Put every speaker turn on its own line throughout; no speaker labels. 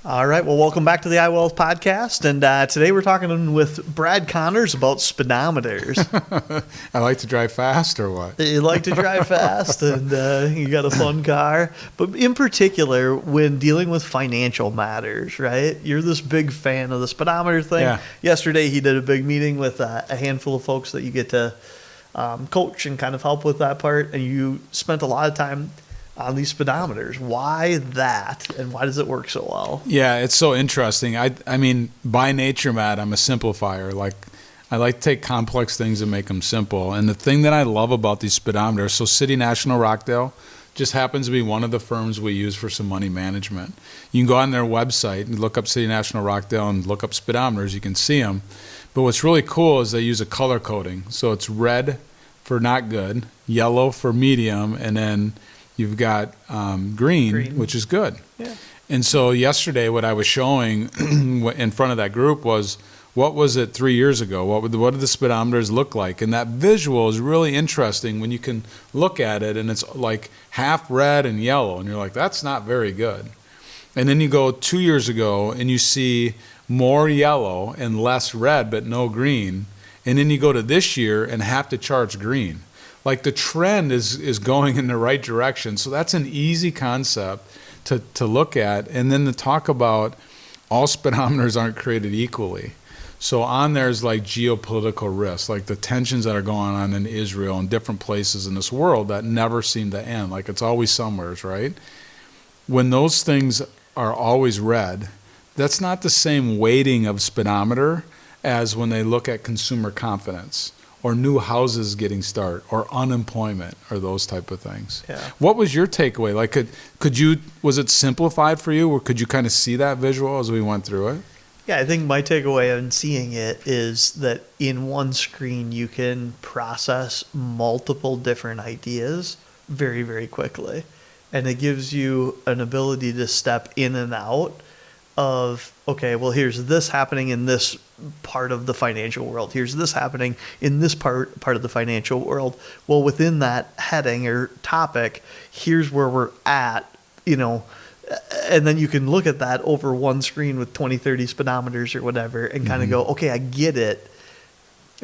All right. Well, welcome back to the iWealth podcast. And today we're talking with Brad Connors about speedometers.
I like to drive fast or what?
You like to drive fast and you got a fun car. But in particular, when dealing with financial matters, right? You're this big fan of the speedometer thing.
Yeah.
Yesterday, he did a big meeting with a handful of folks that you get to coach and kind of help with that part. And you spent a lot of time on these speedometers. Why that, and why does it work so well?
Yeah, it's so interesting. I mean, by nature, Matt, I'm a simplifier. Like, I like to take complex things and make them simple. And the thing that I love about these speedometers, so City National Rochdale just happens to be one of the firms we use for some money management. You can go on their website and look up City National Rochdale and look up speedometers. You can see them. But what's really cool is they use a color coding. So it's red for not good, yellow for medium, and then you've got green, which is good.
Yeah.
And so yesterday what I was showing in front of that group was, what was it 3 years ago? What did the speedometers look like? And that visual is really interesting when you can look at it and it's like half red and yellow. And you're like, that's not very good. And then you go 2 years ago and you see more yellow and less red but no green. And then you go to this year and have to charge green. Like the trend is going in the right direction. So that's an easy concept to look at. And then to talk about all speedometers aren't created equally. So on there's like geopolitical risks, like the tensions that are going on in Israel and different places in this world that never seem to end. Like it's always somewheres, right? When those things are always red, that's not the same weighting of speedometer as when they look at consumer confidence, or new houses getting started, or unemployment, or those type of things.
Yeah.
What was your takeaway? Like, was it simplified for you, or could you kind of see that visual as we went through it?
Yeah, I think my takeaway on seeing it is that in one screen you can process multiple different ideas very, very quickly. And it gives you an ability to step in and out of, okay, well, here's this happening in this part of the financial world. Here's this happening in this part of the financial world. Well, within that heading or topic, here's where we're at, and then you can look at that over one screen with 20, 30 speedometers or whatever and kind of go, okay, I get it.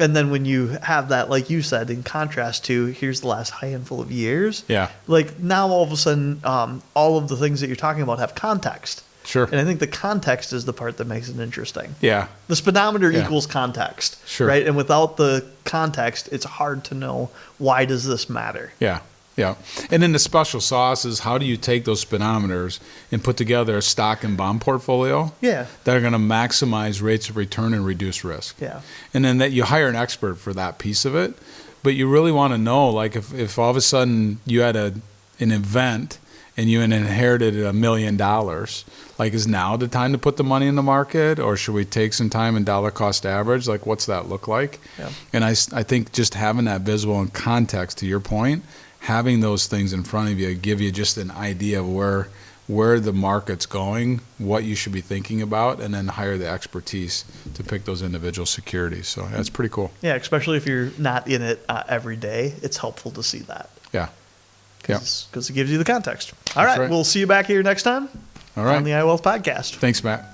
And then when you have that, like you said, in contrast to here's the last handful of years, like now all of a sudden, all of the things that you're talking about have context.
Sure.
And I think the context is the part that makes it interesting.
Yeah.
The speedometer equals context.
Sure.
Right? And without the context, it's hard to know, why does this matter?
Yeah. Yeah. And then the special sauce is, how do you take those speedometers and put together a stock and bond portfolio that are going to maximize rates of return and reduce risk?
Yeah.
And then that you hire an expert for that piece of it. But you really want to know, like if all of a sudden you had an event and you inherited $1 million, like, is now the time to put the money in the market, or should we take some time and dollar cost average? Like, what's that look like? Yeah. And I think just having that visual and context, to your point, having those things in front of you give you just an idea of where the market's going, what you should be thinking about, and then hire the expertise to pick those individual securities. So that's pretty cool.
Yeah, especially if you're not in it every day, it's helpful to see that.
Yeah.
Because it gives you the context. All right. We'll see you back here next time on the iWealth podcast.
Thanks, Matt.